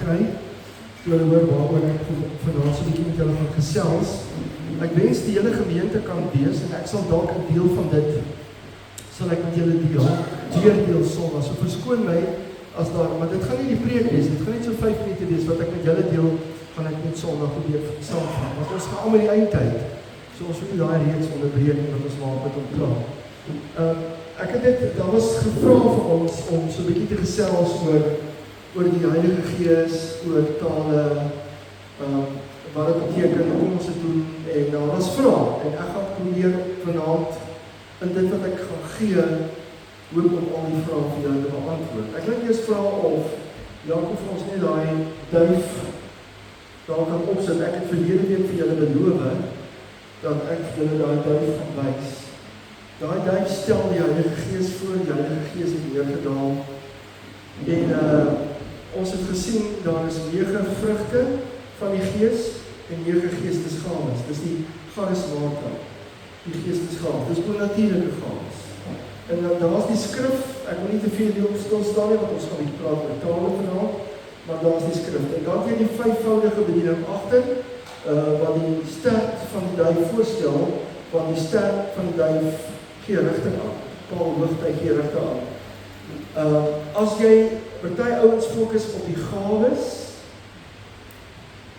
gekry, toe hulle hoor waaroor ek vanaand so 'n bietjie met julle gaan gesels. Ek wens die hele gemeente kan wees, en ek sal dalk 'n deel van dit, sal ek met julle deel Sondag. So verskoon my, as daar, maar dit gaan nie die preek wees, dit gaan net so 5 minute wees, wat ek met julle deel, gaan ek net Sondag probeer saamvat, want ons gaan almal die eindtyd, so ons moet nie daai reeks onderbreek, wat ons maar met hom klaar. Ek het dit, daar was gevra vir ons, om so 'n bietjie te gesels oor die Heilige Gees, oor tale, wat dit beteken, hoe ons dit doen, en daar was vrae, en ek gaan probeer vanaand, in dit wat ek gaan gee, hoop om al die vrae vir julle te beantwoord. Ek wil eers vra of Jakob vir ons net daai duif daar kan opsit. Ek het verlede week vir julle beloof dat ek julle daai duif gaan wys. Daai duif stel die Heilige Gees voor, die Heilige Gees het neergedaal. En ons het gesien, daar is 9 vrugte van die Gees en 9 geestesgawes. Dis die charismata, die geestesgawes. Dis bonatuurlike gawes. En daar was die skrif, ek wil nie te veel hierop stilstaan nie, want ons gaan nie praat oor tale vanaand, maar daar is die skrif. En dan weer die 5voudige bediening agter, wat die sterk van die duif voorstel, want die sterk van die duif gee rigting aan. Paul Hoogtyd gee rigting aan. As jy, party ouens fokus op die gawes,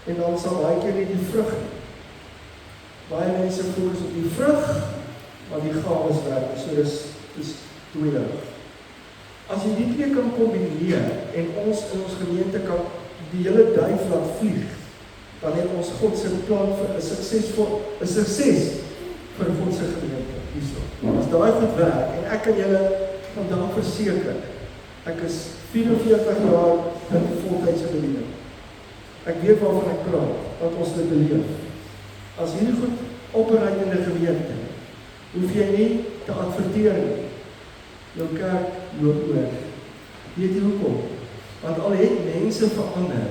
en dan sal baie keer nie die vrug nie. Baie mense fokus op die vrug, maar die gawes werk, so dis tweeledig. As jy die twee kan kombineer, en ons in ons gemeente kan die hele duif laat vlieg, dan het ons God se plan vir 'n sukses vir God se gemeente. As daai goed werk, en ek kan julle vandag verseker, ek is 44 jaar in die voltydse bediening. Ek weet waarvan ek praat, dat ons dit beleef. As hierdie goed operate in 'n gemeente, hoef jy nie te adverteer nie. Jou kerk loop oor. Weet jy hoekom? Want al het mense verander,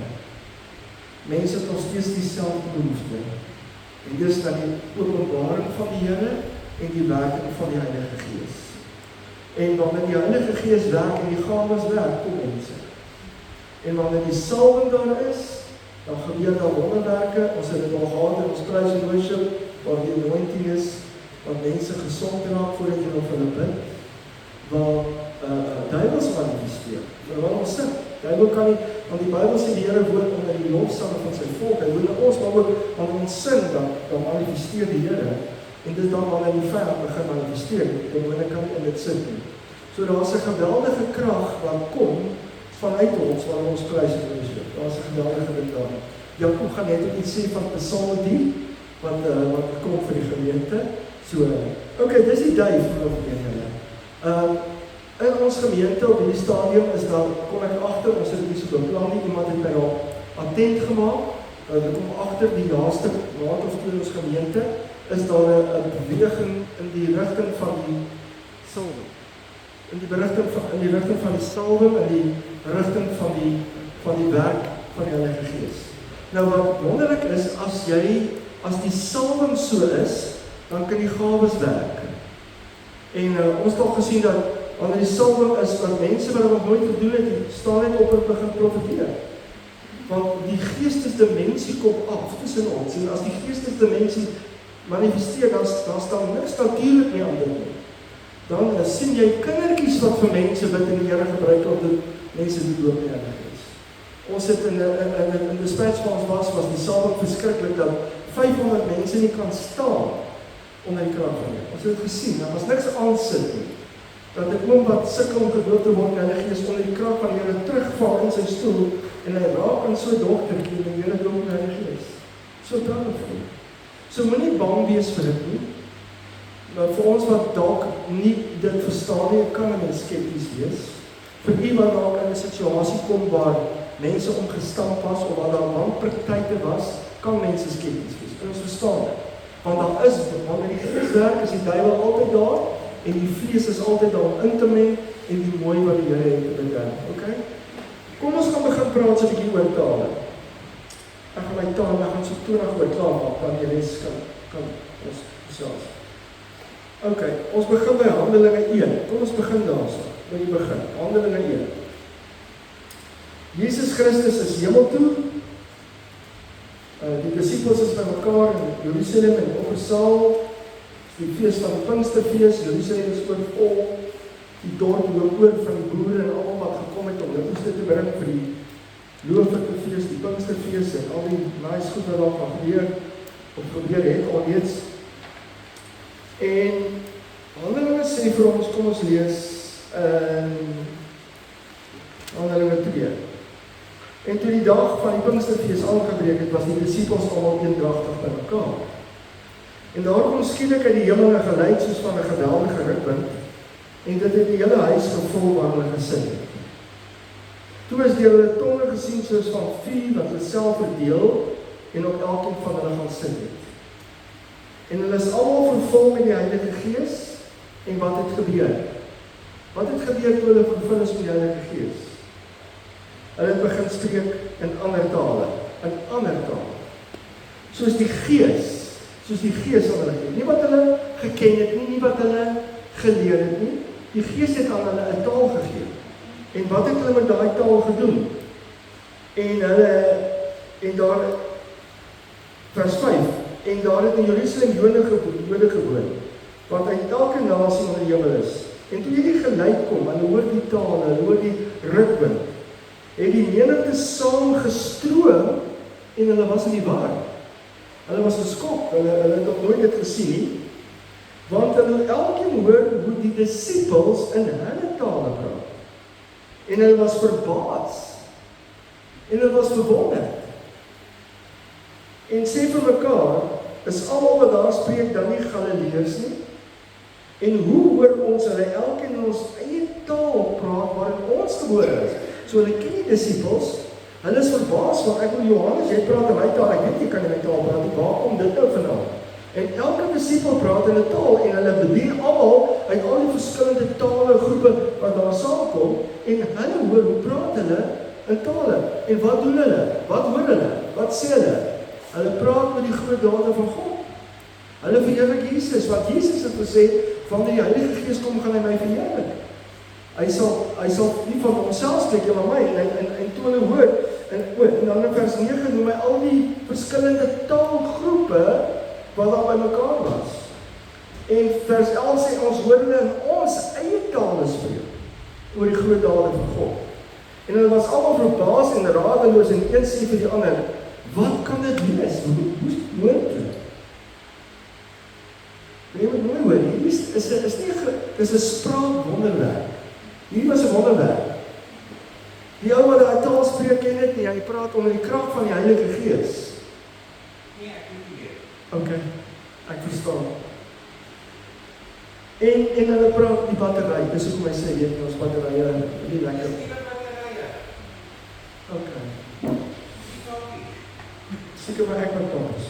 mense het nog steeds dieselfde behoefte. En dis dan die openbaring van die Here en die werking van die Heilige Gees. En wanneer die Heilige Gees werk en die gawes werk, kom mense. En wanneer die salwing daar is, dan gebeur daar wonderwerke. Ons het dit al gehad in ons praise and worship, waar die anointing is, wat mense gesond raak voordat jy nog hulle bid, waar duivels manifesteer. Maar wat ons sê, duivel kan nie, want die Bybel sê die Here woon onder die lofsange van sy volk, hy woon in ons, maar ook wanneer ons sin, dan manifesteer die Here, en dit dan wanneer die vyand begin manifesteer, die demone kan nie in dit sit nie. So daar is 'n geweldige krag wat kom vanuit ons, wanneer ons prys en worship. Daar is 'n geweldige ding daar. Jakob gaan net iets sê van Psalm 10, wat kom vir die gemeente. So, okay, dis die duif van julle. In ons gemeente op hierdie stadium is daar, kom ek agter, ons het nie so beplan nie, iemand het my al attent gemaak, ek kom agter die laaste maand of twee in ons gemeente, is daar 'n beweging in die rigting van die salwing. In die rigting van die salwing, in die rigting van die werk van die Heilige Gees. Nou wat wonderlik is, as die salwing so is, dan kan die gawes werk. En ons het al gesien dat, wanneer die salwing is, dat mense wat nog nooit gedoen het, staan net op en begin profeteer. Want die geestesdimensie kom af tussen ons, en as die geestesdimensie manifesteer, dan staan niks natuurlijk nie aan dit nie. Dan sien jy kindertjies wat vir mense bid en die Here gebruik om dit mense te doop in Heilige Gees. Ons het in dispatch waar ons was die salwing verskriklik dat 500 mense nie kan staan onder die krag van Here. Ons het dit gesien, daar was niks aansit nie. Dat 'n oom wat sukkel om gedoop te word in Heilige Gees onder die krag van die Here terugval in sy stoel en hy raak aan so 'n dogtertjie en die Here doop in Heilige Gees. So dankbaar. So moenie bang wees vir dit nie. Maar vir ons wat dalk nie dit verstaan nie, kan 'n mens skepties wees. Vir u wat dalk in 'n situasie kom waar mense omgestamp was of waar daar wanpraktyke was, kan mense skepties wees. Ons verstaan dit. Want daar is, wanneer die Gees werk, is die duiwel altyd daar en die vlees is altyd daar om in te meng en die mooi wat die Here het te bedien. Okay? Kom ons gaan begin praat so 'n bietjie oor tale. Ek gaan my taal, ek gaan so 20 oor klaar maak, dan die res kan ons gesels. Okay, ons begin by Handelinge 1. Kom ons begin daarso, by die begin. Handelinge 1. Jesus Christus is hemel toe. Die disippels is by mekaar in Jerusalem en op 'n saal. Die fees van die Pinksterfees, Jerusalem is oorvol. Die dorp loop oor van die boere en almal wat gekom het om littekste te bring vir die Loofhuttenfees, die Pinksterfees en al die nice goed wat daar van gebeur het alreeds. En Handelinge sê vir ons, kom ons lees Handelinge 2. En toe die dag van die Pinksterfees aangebreek het, was die disippels almal eendragtig by mekaar. En daar kom skielik uit die hemel 'n geluid soos van 'n geweldige rukwind, en dit het die hele huis gevul waar hulle gesit het. Toe is deur hulle tonge gesien soos van vuur wat hulle self verdeel en op elkeen van hulle gaan sit het. En hulle is almal vervul met die Heilige Gees. En wat het gebeur? Wat het gebeur toe hulle vervul is met die Heilige Gees? Hulle het begin spreek in ander tale. In ander tale. Soos die Gees aan hulle gee. Nie wat hulle geken het nie wat hulle geleer het nie. Die Gees het aan hulle 'n taal gegee. En wat het hulle met daai taal gedoen? En daar, vers 5, en daar het in Jerusalem Jode gewoon, wat uit elke nasie onder die hemel is. En toe hierdie geluid kom, hulle hoor die taal, hulle hoor die rukwind, het die menigte saam gestroom, en hulle was in die war. Hulle was geskok, hulle het nog nooit dit gesien nie, want hulle elkeen hoor hoe die disippels in hulle tale praat. En hulle was verbaas, en hulle was verwonderd. En sê vir mekaar, is almal wat daar spreek dan nie Galileërs nie? En hoe hoor ons hulle elkeen in ons eie taal praat waarin ons gebore is? So hulle ken die disippels, hulle is verbaas, want ek wil Johannes, jy praat in my taal, ek weet jy kan in my taal praat, waar kom dit nou vandaan? En elke disipel praat in 'n taal, en hulle bedien almal uit al die verskillende tale, groepe wat daar saamkom, en hulle hoor, hoe praat hulle in tale? En wat doen hulle? Wat hoor hulle? Wat sê hulle? Hulle praat met die groot dade van God. Hulle verheerlik Jesus, want Jesus het gesê, wanneer die Heilige Gees kom, gaan hy my verheerlik. Hy sal nie van homself spreek, maar my, en toe hulle hoor, en dan in vers 9 noem hy al die verskillende taalgroepe, wat daar by mekaar was. En vers 11 sê, ons hoor hulle in ons eie tale spreek, oor die groot dade van God. En hulle was almal verbaas en radeloos, en een sê vir die ander, wat kan dit wees? Hoe is dit moontlik? Jy moet mooi hoor, hier is 'n spraakwonderwerk. Hier was 'n wonderwerk. Die ou wat daai taal spreek, ken dit nie, hy praat onder die krag van die Heilige Gees. Nee, ek weet nie. Okay, ek verstaan. En hulle praat die battery, dis hoekom hy sê, weet jy, ons batterye, nie lekker. Okay. Seker maar ek wat ons.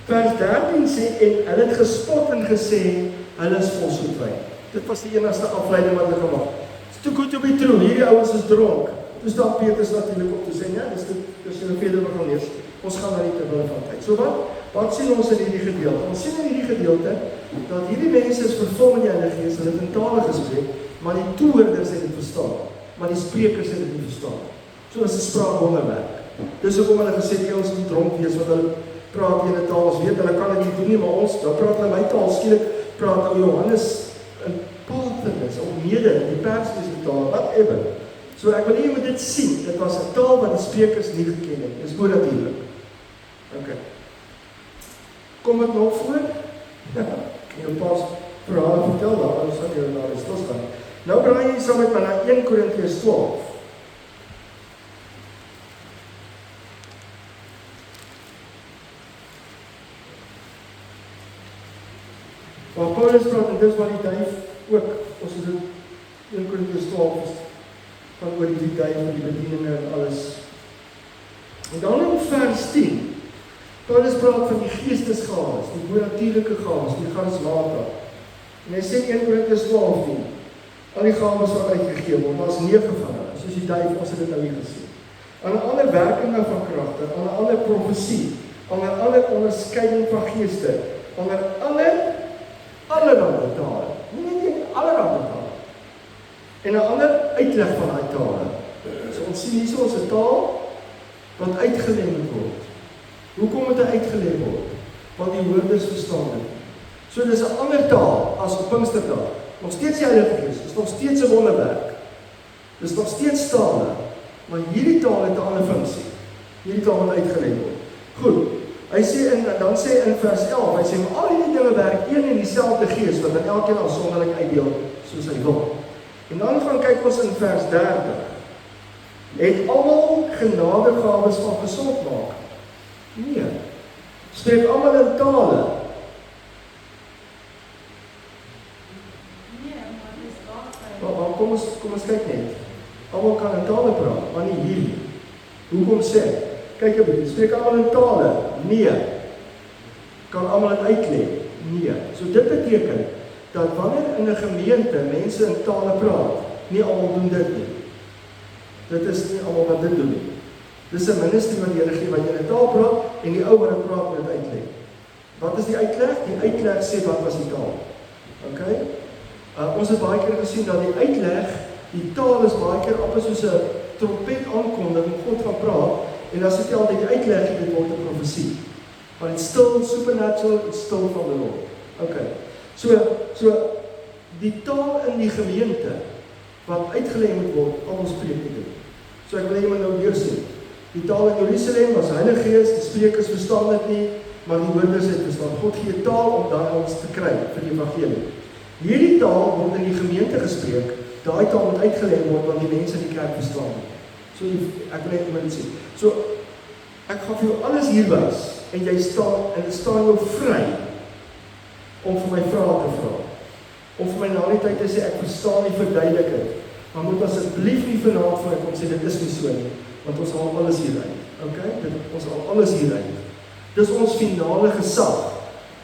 Vers 13 sê, en hulle het gespot en gesê, hulle is vol soetwyn. Dit was die enigste afleiding wat hulle gemaak. It's too good to be true, hierdie ouens is dronk. Toe staan Petrus natuurlik op te sê, ja, dis julle verder wat gaan lees. Ons gaan daar nie terwyl van tyd. So wat sien ons in hierdie gedeelte? Ons sien in hierdie gedeelte, dat hierdie mense is vervul met die Heilige Gees, hulle het in tale gespreek, maar die toehoorders het dit verstaan, maar die sprekers het dit nie verstaan. So is 'n spraakwonderwerk. Dis hoekom hulle gesê, die ouens moet dronk wees, want hulle praat in 'n taal, ons weet, hulle kan dit nie doen nie, maar ons, dan praat hulle my taal, skielik praat ou Johannes in Paulus, of mede, die Persiese taal, whatever. So ek wil nie moet dit sien, dit was 'n taal wat die sprekers nie geken het, dis bo natuurlik. Okay. Kom dit nog voor? Ja, ek kan jou pas verhaal vertel daar, ons sal jou daar stilstaan. Nou draai jy saam met my na 1 Korintiërs 12. Waar Paulus praat, en dis wat die duif ook, ons het dit 1 Korintiërs 12 van oor die duif en die bedieninge en alles. En dan in vers 10, Paulus praat van die geestesgawes, die bonatuurlike gawes, die charismata. En hy sê 1 Korintiërs 12:10, al die gawes wat uitgegee word, maar as 9 van hulle, soos die duif, ons het dit nou hier gesien. Aan 'n ander werkinge van kragte, aan 'n ander profesie, aan 'n ander onderskeiding van geeste, aan 'n ander allerhande tale, nie allerhande tale, en 'n ander uitleg van daai tale. So ons sien hier so ons 'n taal wat uitgelê moet word. Hoekom moet hy uitgelê word? Want die hoorders verstaan dit. So dis 'n ander taal as op Pinksterdag. Nog steeds die Heilige Gees, dis nog steeds 'n wonderwerk. Dis nog steeds tale, maar hierdie taal het 'n ander funksie. Hierdie taal moet uitgelê word. Goed. Hy sê dan sê in vers 11, hy sê maar al hierdie dinge werk een en dieselfde Gees wat aan elkeen afsonderlik uitdeel soos hy wil. En dan gaan kyk ons in vers 30. Het almal genadegawes van gesondmaak? Nee. Spreek almal in tale? Maar kom ons kyk net. Almal kan in tale praat, maar nie hierdie. Hoekom sê? Kyk 'n bietjie, spreek almal in tale? Nee. Kan almal dit uitlê? Nee. So dit beteken dat wanneer in 'n gemeente mense in tale praat, nie almal doen dit nie. Dit is nie almal wat dit doen nie. Dis 'n ministerie wat die Here gee wat jy in 'n taal praat en die ou wat dit praat moet dit uitlê. Wat is die uitleg? Die uitleg sê wat was die taal. Okay? Ons het baie keer gesien dat die uitleg, die taal is baie keer amper soos 'n trompet aankondig en God gaan praat en as dit altyd die uitleg dit word 'n profesie. Want it's still supernatural, it's still from the Lord. Okay. So die taal in die gemeente wat uitgelê moet word, almal spreek dit. So ek wil net nou weer sê. Die taal in Jerusalem was Heilige Gees, die sprekers verstaan dit nie, maar die hoorders het verstaan. God gee taal om daai ons te kry vir die evangelie. Hierdie taal word in die gemeente gespreek, daai taal moet uitgelê word want die mense in die kerk verstaan dit. So ek wil net dit sê. So ek gaan vir jou alles hier wys en jy staan en dit staan jou vry om vir my vrae te vra. Of vir my na die tyd te sê ek verstaan nie, verduidelik dit. Maar moet asseblief nie vanaand vir my kom sê dit is nie so nie, want ons haal alles hieruit. Okay? Ons haal alles hieruit. Dis ons finale gesag.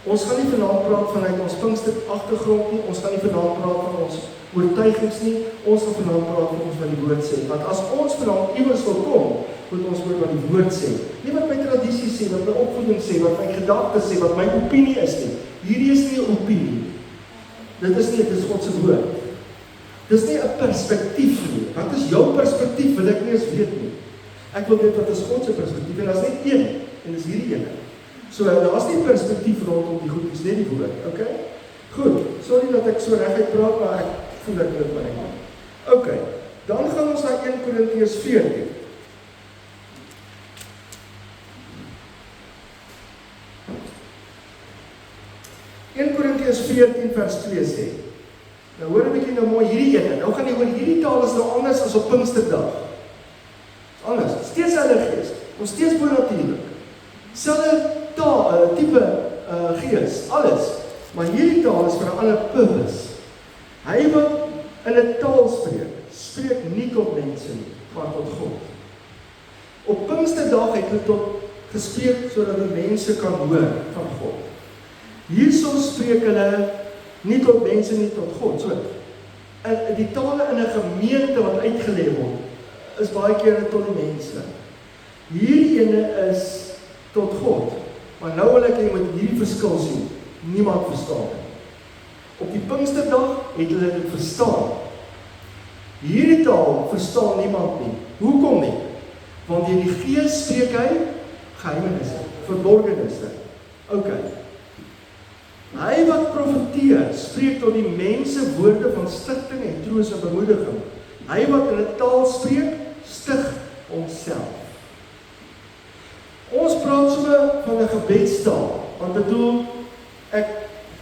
Ons gaan nie vanaand praat vanuit ons Pinkster agtergrond nie, ons gaan nie vanaand praat van ons oortuigings nie, ons gaan vanaand praat van ons wat die woord sê. Want as ons vanaand iewers wil kom, moet ons oor wat die woord sê. Nie wat my tradisie sê, wat my opvoeding sê, wat my gedagtes sê, wat my opinie is nie. Hierdie is nie 'n opinie. Dit is God se woord. Dis nie 'n perspektief nie. Wat is jou perspektief? Wil ek nie eens weet nie. Ek wil weet wat is God se perspektief en daar's net een en dis hierdie een. So daar's nie perspektief rondom die goed, dis net die woord, okay? Goed. Sorry dat ek so reguit praat, maar ek voel ek moet my net. Okay. Dan gaan ons na 1 Korintiërs 14. Korintiërs 14 vers 2 sê. Nou hoor 'n bietjie nou mooi hierdie ene. Nou gaan jy hoor hierdie taal is nou anders as op Pinksterdag. Anders. Steeds Heilige Gees. Ons steeds bonatuurlik. Selfde taal, tipe gees, alles. Maar hierdie taal is vir 'n ander purpose. Hy wat in 'n taal spreek nie tot mense nie, maar tot God. Op Pinksterdag het hulle tot gespreek sodat die mense kan hoor van God. Hierso spreek hulle nie tot mense nie, tot God. So, die tale in 'n gemeente wat uitgelê word, is baie keer tot die mense. Hierdie ene is tot God. Maar nou wil ek jy moet hierdie verskil sien. Niemand verstaan dit. Op die Pinksterdag het hulle dit verstaan. Hierdie taal verstaan niemand nie. Hoekom nie? Want deur die Gees spreek hy geheimenisse, verborgenisse. Okay. Hy wat profeteer, spreek tot die mense woorde van stigting en troos en bemoediging. Hy wat in 'n taal spreek, stig onsself. Ons praat so van 'n gebedstaal, want bedoel, ek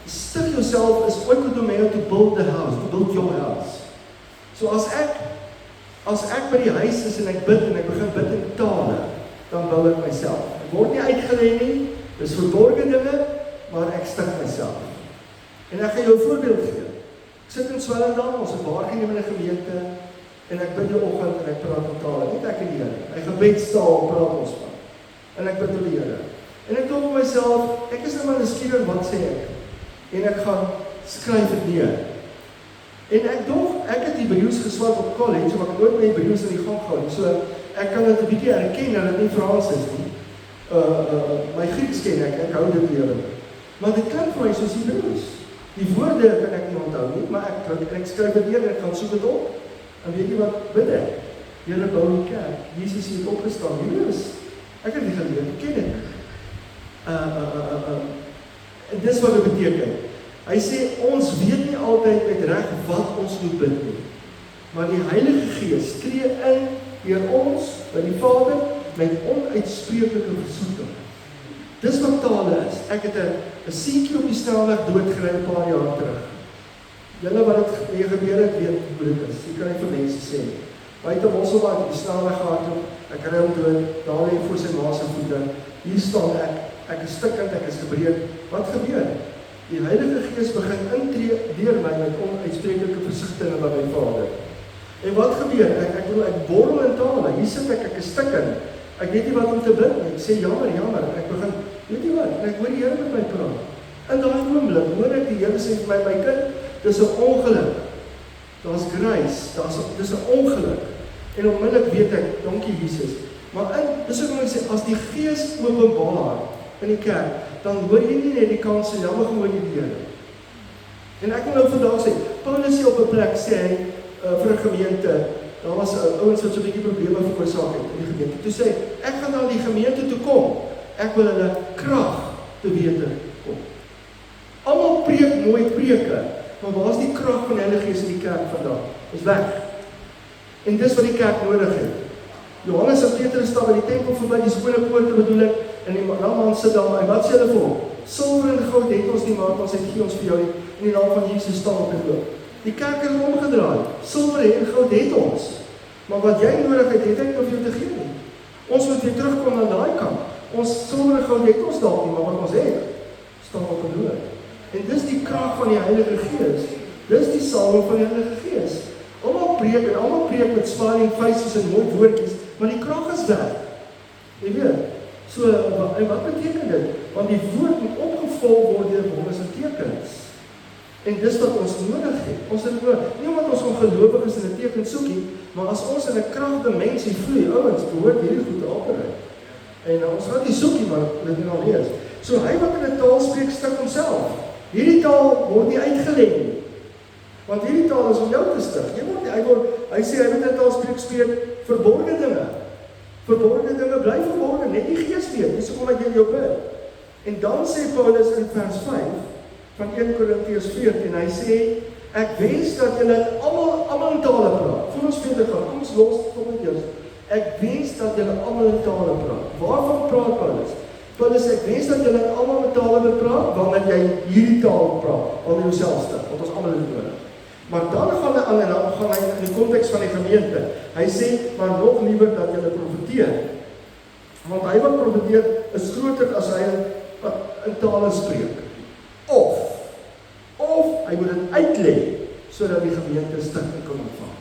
stig jouself is oikodomeo to build the house, to build your house. So as ek by die huis is en ek bid en ek begin bid in tale, dan bou ek myself. Ek word nie uitgelê nie, dis verborgde dinge, maar ek stig myself. En ek gaan jou 'n voorbeeld gee. Ek sit in Swellendam, ons het waargeneem in 'n gemeente, en ek bid die oggend en ek praat in tale, net ek en die Here. My gebedstaal praat ons van. En ek bid tot die Here. En ek dink vir myself, ek is nou maar nuuskierig, wat sê ek? En ek gaan skryf dit neer. En ek het Hebreëus geswat op college, maar ek het nooit my Hebreëus in die gang gehou. So ek kan dit 'n bietjie erken dat dit nie Frans is nie. My Grieks ken ek hou dit lewe. Maar dit klink vir my soos Hebreëus. Die woorde kan ek nie onthou nie, maar ek skryf dit neer en ek gaan soek dit op. En weet jy wat bid ek? Here, bou die kerk. Jesus het opgestaan. Jesus, ek het nie geleer, ek ken dit. En dis wat dit beteken. Hy sê, ons weet nie altyd met reg wat ons moet bid nie. Maar die Heilige Gees tree in deur ons, by die Vader, met onuitspreeklike versoeking. Dis wat tale is. Ek het 'n seentjie op die snelweg doodgery 'n paar jaar terug. Julle wat dit mee gebeur het, weet hoe dit is. Jy kan nie vir mense sê. Buite Mosselbaai op die snelweg gehardloop, ek ry hom dood, daar lê voor sy ma se voete. Hier staan ek is stikkend, ek is gebreek. Wat gebeur? Die Heilige Gees begin intree deur my met onuitspreeklike versigtiging by my Vader. En wat gebeur? Ek borrel in tale. Hier sit ek is stikkend. Ek weet nie wat om te bid nie. Ek sê jammer. Ek begin, weet jy wat? En ek hoor die Here met my praat. In daai oomblik hoor ek die Here sê vir my kind, dis 'n ongeluk. Daar's grace, dis 'n ongeluk. En onmiddellik weet ek, dankie Jesus. Maar dis ook om ek sê, as die Gees openbaar in die kerk, dan hoor jy nie net die kans en jammer hoor jy die Here. En ek wil nou vandag sê, Paulus sê op 'n plek sê hy vir 'n gemeente, daar was ouens wat so 'n bietjie probleme veroorsaak het in die gemeente. Toe sê hy, ek gaan na die gemeente toe kom. Ek wil hulle krag te wete kom. Almal preek mooi preke, maar waar is die krag van die Heilige Gees in die kerk vandag? Is weg. En dis wat die kerk nodig het. Johannes en Petrus staan by die tempel verby, die skone poorte bedoel ek, en die man sit daar, en wat sê hulle vir hom? Silwer en goud het ons nie, maar ons het gee ons vir jou nie, in die naam van Jesus staan op die loop. Die kerk het omgedraai, silwer en goud het ons, maar wat jy nodig het ek nie vir jou te gee nie. Ons moet weer terugkom na daai kant. Ons silwer en goud het ons dalk nie, maar wat ons het, staan op die loop. En dis die krag van die Heilige Gees, dis die salwing van die Heilige Gees. Almal preek met smiling faces en mooi woordjies, maar die krag is weg. Jy weet, so, en wat beteken dit? Want die woord moet opgevul word deur wonders en tekens. En dis wat ons nodig het. Ons het nodig, nie omdat ons ongelowig is en 'n teken soek nie, maar as ons in 'n kragdimensie vloei, ouens, behoort hierdie goed te operate. En ons gaan nie soek nie, maar dit moet al wees. So hy wat in 'n taal spreek, stik homself. Hierdie taal word nie uitgelê nie. Want hierdie taal is om jou te stig. Hy sê hy moet 'n taal spreek verborgde dinge. Verborgde dinge bly verborgen, net die Gees weet. Dis hoekom ek jou bid. En dan sê Paulus in vers 5 van 1 Korintiërs 14, hy sê, ek wens dat julle almal in tale praat. Voor ons verder gaan, kom ons los tot eers. Ek wens dat julle almal in tale praat. Waarvan praat Paulus? Paulus sê, ek wens dat julle almal in tale praat, wanneer jy hierdie taal praat, wanneer jy jouself stig, want ons almal is nodig. Maar dan gaan hy aan en dan gaan hy in die konteks van die gemeente. Hy sê, maar nog liewer dat julle profeteer. Want hy wat profeteer is groter as hy in tale spreek. Of hy moet dit uitlê, sodat die gemeente stigting kan ontvang.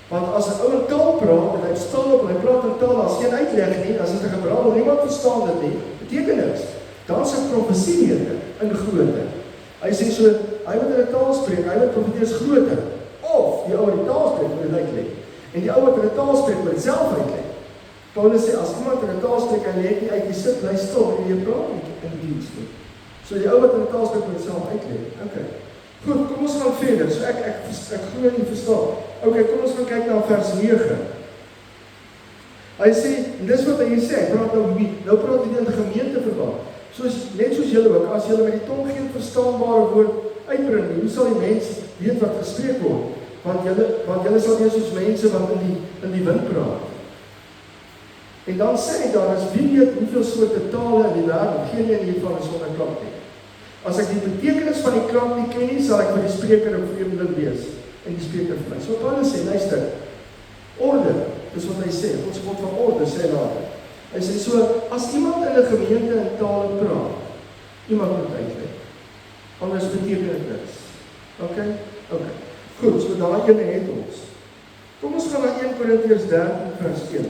Want as 'n ou in taal praat, en hy staan op en hy praat in taal, as geen uitleg nie, as dit 'n gebrabbel, niemand verstaan dit nie, beteken niks. Dan is 'n profesie in grootte. Hy sê so, hy wat in 'n taal spreek, hy wat profeteer is groter. Of die ou wat in taal spreek, moet dit uitlê. En die ou wat in 'n taal spreek, moet dit self uitlê. Paulus sê, as iemand in 'n taal spreek, en jy uit die sit, bly stil, en jy praat nie in die diens nie. So die ou wat in 'n taal spreek, moet dit self uitlê. Okay. Goed, kom ons gaan verder. So ek glo nie verstaan. Okay, kom ons gaan kyk na vers 9. Hy sê, en dis wat hy sê, hy praat nou wie? Nou praat hy in die gemeente verband. Net soos julle ook, as julle met die tong geen verstaanbare woord uitbring, hoe sal die mens weet wat gespreek word? Want julle sal wees soos mense wat in die wind praat. En dan sê hy daar is, wie weet hoeveel soorte tale in die wêreld, geen een hiervan is sonder klank nie. As ek die betekenis van die klank nie ken nie, sal ek vir die spreker 'n vreemdeling wees. En die spreker vir my. So Paulus sê, luister, orde, dis wat hy sê, ons God van orde, sê later. Hy sê so, as iemand in 'n gemeente in tale praat, iemand moet uitlê. Anders beteken dit niks. Okay? Goed, so daai ene het ons. Kom ons gaan na 1 Korintiërs 13 vers 1.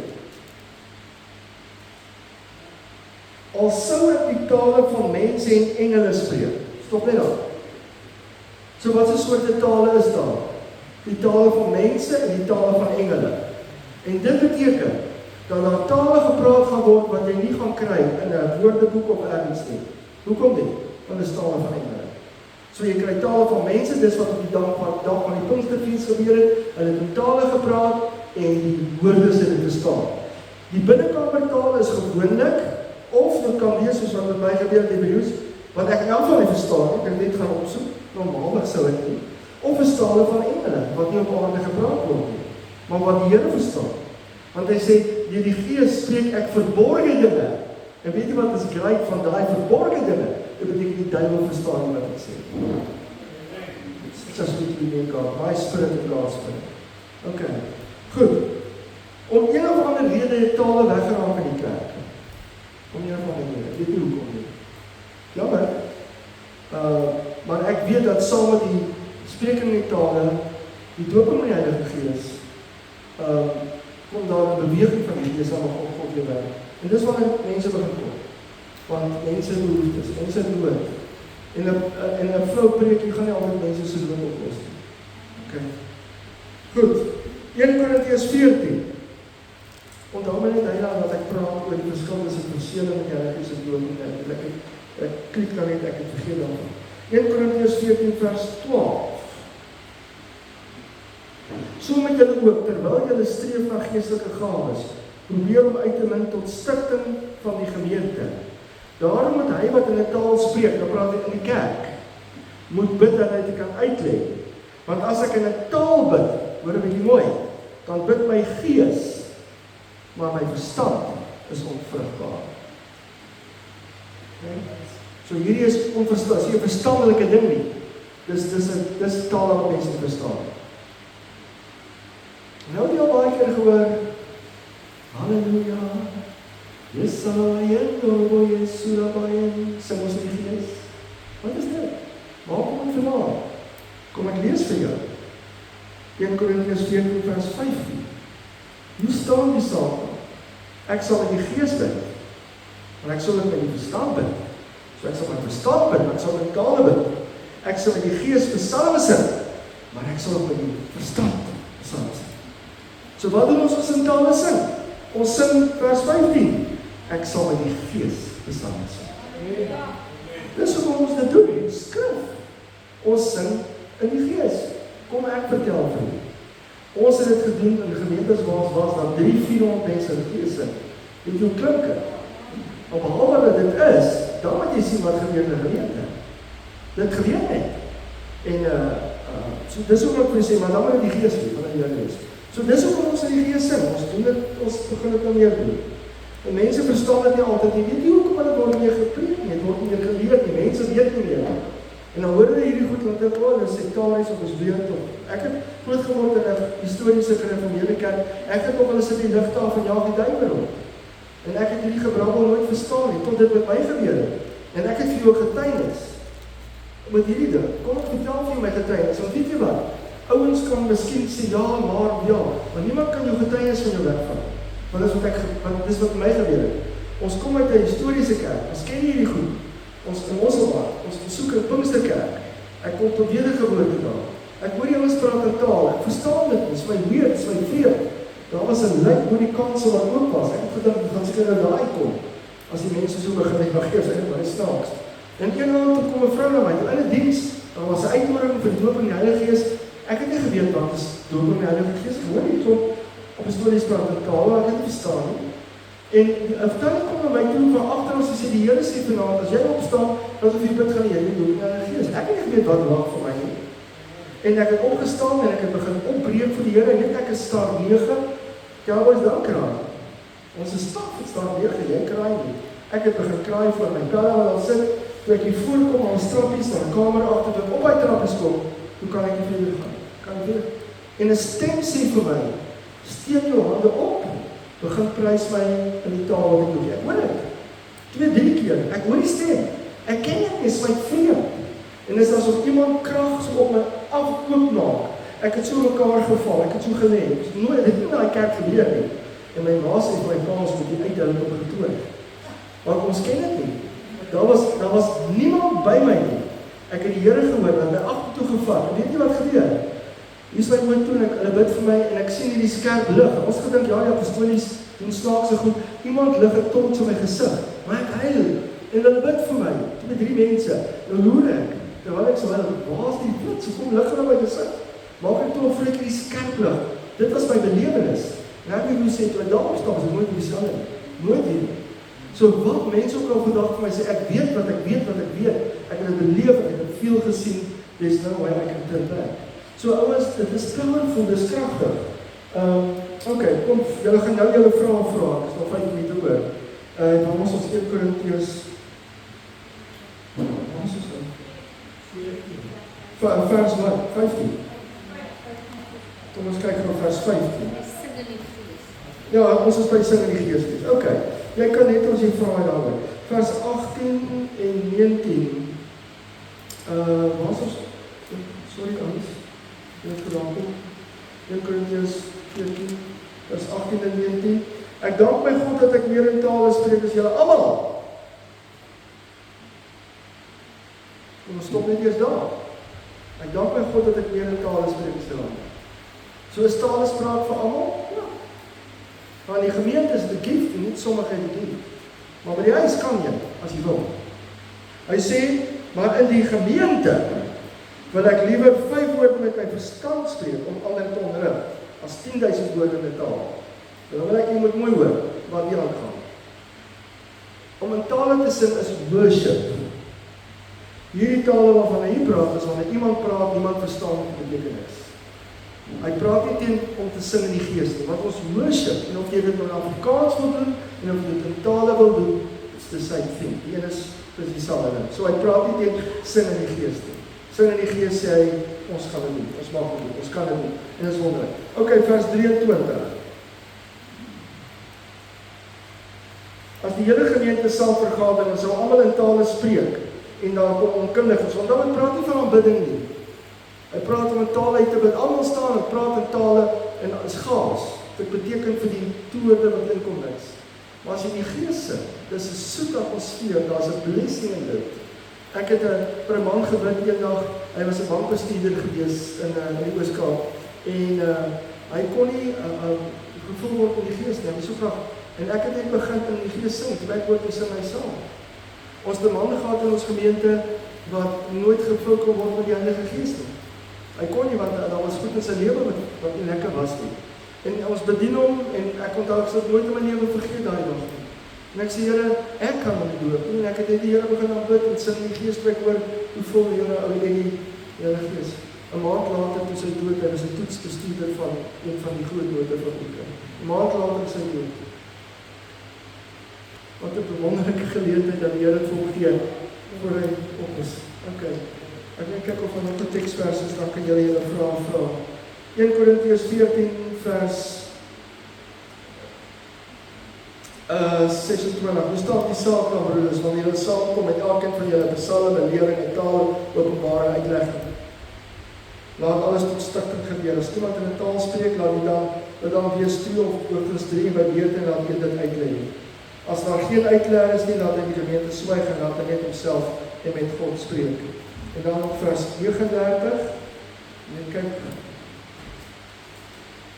Al sou ek die tale van mense en engele spreek. Stop net daar. So wat 'n soorte tale is daar? Die tale van mense en die tale van engele. En dit beteken dat daar tale gepraat gaan word wat jy nie gaan kry in 'n woordeboek of ergens nie. Hoekom nie? Want dit is tale van engele. So jy kry tale van mense, dis wat op die dag van die Pinksterfees gebeur het, hulle het in tale gepraat en die woorde se dit verstaan. Die binnekamertaal is gewoonlik, of dit kan wees soos wat met my gebeur het in Hebreëus, wat ek in elk geval nie verstaan, ek het net gaan opsoek, normaalweg sou ek nie, of is tale van engele, wat nie op aarde gepraat word nie, maar wat die Here verstaan. Want hy sê, deur die Gees spreek ek verborge dinge. En weet jy wat is great van daai verborge dinge? Dit beteken die duiwel verstaan nie wat ek sê. Dit is as goed die mekaar, my spirit in plaas vind. Ok, goed. Om een of ander rede het tale weggeraak in die kerk. Om een of ander rede, ek weet nie hoekom nie. Jammer. Maar ek weet dat saam met die spreek in die tale, die doop in die Heilige Gees, kom daar 'n beweging van die Gees aan God weer werk. En dis wanneer mense begin kom. Want mense behoeftes, mense nood. En 'n vrou preek, jy gaan nie altyd mense se nood oplos nie. Okay. Goed. 1 Korintiërs 14. Onthou my net hyla dat ek praat oor die verskil tussen verseëling en die Heilige se doop en ek klik dan net ek het vergeet daarvan. 1 Korintiërs 14 vers 12. So met julle ook, terwyl julle streef na geestelike gawes, probeer om uit te min tot stigting van die gemeente. Daarom moet hy wat in 'n taal spreek, dan praat hy in die kerk, moet bid dat hy dit kan uitlê. Want as ek in 'n taal bid, hoor 'n bietjie mooi, dan bid my gees, maar my verstand is onvrugbaar. Okay? So hierdie is onverstaan, is nie 'n verstandelike ding nie. Dis taal wat mense verstaan. Nou het jy al baie keer gehoor, Halleluja, Jesaja, Nobo, Jesurabayen, sing ons in die Gees. Wat is dit? Waar kom ek vandaan? Kom ek lees vir jou. 1 Korintiërs 14 vers 15. Hoe staan die saak? Ek sal in die Gees bid, maar ek sal dit met die verstand bid. So ek sal met verstand bid, maar ek sal met tale bid. Ek sal in die Gees psalme sing, maar ek sal met die verstand psalme sing. So wat doen ons in tale sing? Ons sing vers 15. Ek sal met die Gees psalme sing. Dis hoe ons dit doen, skrif. Ons sing in die Gees. Kom ek vertel vir u. Ons het dit gedoen in gemeentes waar ons was, dat 300-400 mense in die Gees sing. Weet jy hoe klink het? Maar behalwe dat dit is, dan moet jy sien wat gebeur in die gemeente. Dit gebeur net. En so dis ook wat ek sê, maar dan moet die Gees wees, van die Here is. So dis ook wat ons in die Gees sing. Ons doen dit, ons begin dit nou meer doen. En mense verstaan dit nie altyd nie. Weet jy hoekom hulle word nie gepreek nie, het word nie geleer nie. Mense weet nie meer. En dan hoor hulle hierdie goed want dit word is sektarisch of is weet of. Ek het groot geword in 'n historiese gereformeerde kerk. Ek het ook al eens in die lugtafel van jaag die duiwel rond. En ek het hierdie gebrabbel nooit verstaan nie, tot dit met my gebeur het. En ek het vir jou getuienis met hierdie ding. Kom ek vertel vir jou my getuienis. Want weet jy wat? Ouens kan miskien sê ja, maar niemand kan jou getuienis van jou wegvat. Want dis wat my gebeur het. Ons kom uit 'n historiese kerk. Ons ken hierdie goed. Ons in Mosselbaard, ons besoek 'n Pinksterkerk. Ek kom tot wedergeboorte daar. Ek hoor ouens praat in taal. Ek verstaan dit. Dit is my weird, dit is my vreemd. Daar was 'n lijk hoe die kansel wat oop was. Ek het gedink dat seker nou daai kom. As die mense so begin reageer, sê dit baie snaaks. En eendag toe kom 'n vrou na my, in 'n diens. Daar was 'n uitnodiging vir doop in die Heilige Gees. Ek het nie geweet wat is doop in die Heilige Gees. Gewoon nie tot op 'n stories praat in taal, ek het nie verstaan nie. En 'n vrou kom na my toe van agter ons en sê die Here sê vanaand as jy opstaan, dan of jy bid gaan die Here doen in die Heilige Gees. Ek het nie geweet wat wag vir my nie. En ek het opgestaan en ek het begin opbreek vir die Here en net ek is staan 9. Cowboys dan kraai. Ons is stap het staan 9, jy kraai nie. Ek het begin kraai voor my pelle wat al sit, toe ek hier voorkom aan strappies na die kamer agter, toe ek op die trappies kom, hoe kan ek nie verder gaan? Kan ek weer? En 'n stem sê vir my, steek jou hande op, begin prys my in die taal wat ek moet. Ek hoor dit. 2-3 keer, ek hoor die stem. Ek ken dit nie, is my vreemd. En dit is asof iemand krag so op my afkoop maak. Ek het so mekaar geval, ek het so gelê. Nooit, dit het nie in die kerk gebeur nie. En my ma sê vir my pa, ons moet die uitdaging op getoon. Want ons ken dit nie. Daar was niemand by my nie. Ek het die Here gehoor, dat my agtertoe gevat. En weet jy wat gebeur? Hier is my oor toe, en hulle bid vir my, en ek sien hierdie skerp lig. Ons gedink, ja, die apostolies doen snaakse goed. Iemand lig 'n tont in my gesig. Maar ek huil, en hulle bid vir my. 2-3 mense. Nou loer ek. terwyl ek so, waar is die flits, hoekom lig hulle my gesig? Maak ek toe op vreek die skerp lig. Dit was my belewenis. En ek moet sê, toe ek daar opstaan, is ek nooit die selfde. Nooit hier. So wat mense ook al vandag vir my sê, ek weet wat ek weet, ek het dit beleef, ek het veel gesien, dis nou waar ek in dit werk. So ouens, dit is powerful, dis kragtig. Okay, kom, julle gaan nou julle vrae vra, ek is nog 5 minute oor. Dan ons 1 Korintiërs, ons is dan? Vers 15. Kom ons kyk na vers 15. Ja, ons is by sing in die gees. Okay, jy kan net ons die vrae daaroor. Vers 18 en 19. Wat is ons? Sorry, anders. Jy het gedaan. 1 Korintiërs 14, vers 18 en 19. Ek dank my God dat ek meer in tale spreek as julle almal. Kom ons stop net eers daar. Ek dank my God dat ek meer in tale spreek as julle almal. So is tale spraak vir almal? Ja. Maar in die gemeente is dit 'n gift en nie sommige het dit nie. Maar by die huis kan jy, as jy wil. Hy sê, maar in die gemeente wil ek liewer 5 woorde met my verstand spreek om ander te onderrig, as 10.000 woorde in 'n taal. Dan wil ek jy moet mooi hoor wat hier aangaan. Om in tale te sing is worship. Hierdie tale waarvan hy praat, is wanneer iemand praat, niemand verstaan wat die betekenis. Hy praat nie teen om te sing in die gees nie, want ons worship, en of jy dit nou in Afrikaans wil doen, en of jy dit in tale wil doen, is the same thing. Die een is dieselfde ding. So hy praat nie teen sing in die gees nie. Sing in die gees sê hy, ons gaan dit doen, ons mag dit doen, ons kan dit doen, en dit is wonderlik. Ok, vers 23. As die hele gemeente sal vergader, dan sal almal in tale spreek, en daar kom onkundiges, want dan praat nie van aanbidding nie. Hy praat om in tale uit te bid, almal staan en praat in tale, en is chaos. Dit beteken vir die toorde wat inkom niks. Maar as jy die gees sing, dis 'n soet atmosfeer, daar's 'n blessing in dit. Ek het vir 'n man gebid eendag, hy was 'n bankbestuurder gewees in die Oos-Kaap, en hy kon nie gevul word in die gees nie, hy was so graag, en ek het net begin in die gees sing, terwyl ek word en sing hy saam. Ons het 'n man gehad in ons gemeente, wat nooit gevul kon word met die Heilige Gees nie. Hy kon nie, want daar was goed in sy lewe wat nie lekker was nie. En ons bedien hom, en ek onthou, ek sal nooit in my lewe vergeet daai dag nie. En ek sê, Here, ek kan hom nie doop nie, en ek het net die Here begin aanbid, en sing die Gees spreek oor, hoe vol die Here ou die Heilige Gees. 'n maand later, toe sy dood, hy was 'n toetsbestuurder van een van die groot motorfabrieke. 'n maand later sy dood. Wat 'n wonderlike geleentheid dat die Here het vir hom gegee, voor hy op is. Okay. Ek wil kyk of nog 'n teksvers is, dan kan julle julle vrae vra. 1 Korintiërs 14 vers 26. Hoe staan die saak dan, broeders, wanneer julle saamkom met elkeen van julle psalme, lering en taal, openbare uitlegging. Laat alles tot stikkend gebeur. As iemand in 'n taal spreek, laat dan weer stuur of oortens 3 by beurt en laat een dit uitlei. As daar geen uitleer is nie, laat hy die gemeente swyg en laat hy net homself en met God spreek. En dan nog vers 39, en kyk,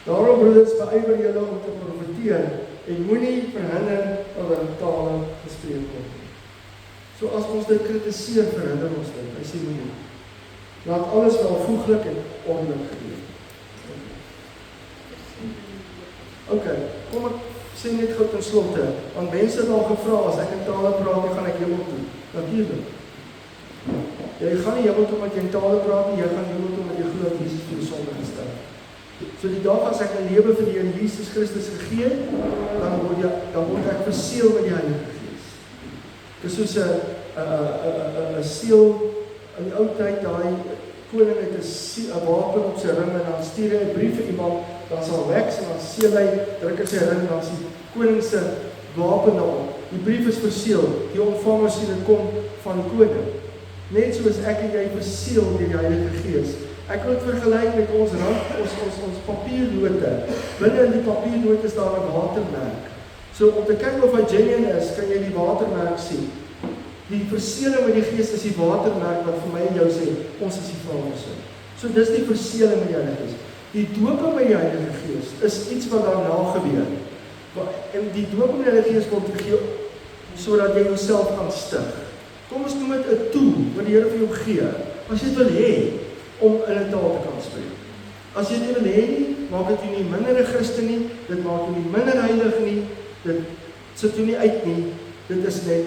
daarom broeders, beywer julle om te profeteer, en moenie verhinder dat er in tale gespreek word. So as ons dit kritiseer, verhinder ons dit, hy sê moenie. Laat alles welvoeglik en ordelijk gebeur. Ok, kom ek sê net gou ten slotte, want mense het al gevra, as ek in tale praat, gaan ek hemel toe. Natuurlijk. Jy gaan nie hemel toe met jy in tale praat nie, jy gaan hemel toe met jy glo dat Jesus vir die sonde gesterf. So die dag as ek my lewe vir die Here Jesus Christus gegee, dan word ek verseël met die Heilige Gees. Dit is soos 'n seël in die ou tyd, daai koning het 'n wapen op sy ring en dan stuur hy 'n brief vir iemand, dan sal wax en dan seël hy, druk hy sy ring en dan is die koning se wapen daarop. Die brief is verseël, die ontvanger sien dit kom van die koning. Net soos ek en jy verseël deur die Heilige Gees. Ek wil dit vergelyk met ons papiernote. Binne in die papiernote is daar 'n watermerk. So om te kyk of hy genuine is, kan jy die watermerk sien. Die verseëling met die Gees is die watermerk wat vir my en jou sê, ons is die Vader se. So dis die verseëling met die Heilige Gees. Die doop met die Heilige Gees is iets wat daarna gebeur. En die doop met die Heilige Gees word gegee sodat jy jouself kan stig. Kom ons noem dit 'n tool wat die Here vir jou gee. as jy dit wil hê, om in 'n taal te kan spreek. As jy dit wil hê nie, maak dit jou nie minder 'n Christen nie, dit maak jou nie minder heilig nie, dit sit jou nie uit nie, dit is net,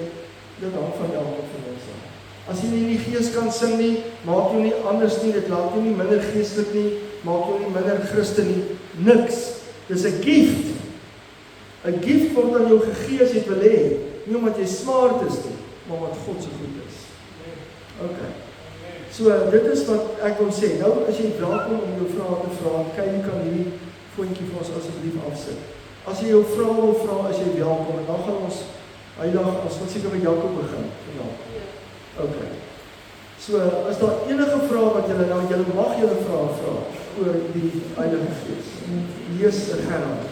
dit hang van elkeen van ons af. As jy nie in die gees kan sing nie, maak jou nie anders nie, dit laat jou nie minder geestelik nie, maak jou nie minder Christen nie, niks. Dis 'n gift. 'n gift word aan jou gegee as jy dit wil hê, nie omdat jy smart is nie, maar omdat God so goed is. Okay. So, dit is wat ek wil sê. Nou, as jy welkom om jou vrae te vra, kyk, kan hierdie voetjie vir ons asseblief afsit. As jy jou vrae wil vra, as jy welkom, en dan gaan ons Heilig, as wat seker by Jakob begin. Ja. Okay. So, as daar enige vrae wat julle nou, julle mag julle vrae vra oor die Heilige Gees. Lees Gerard.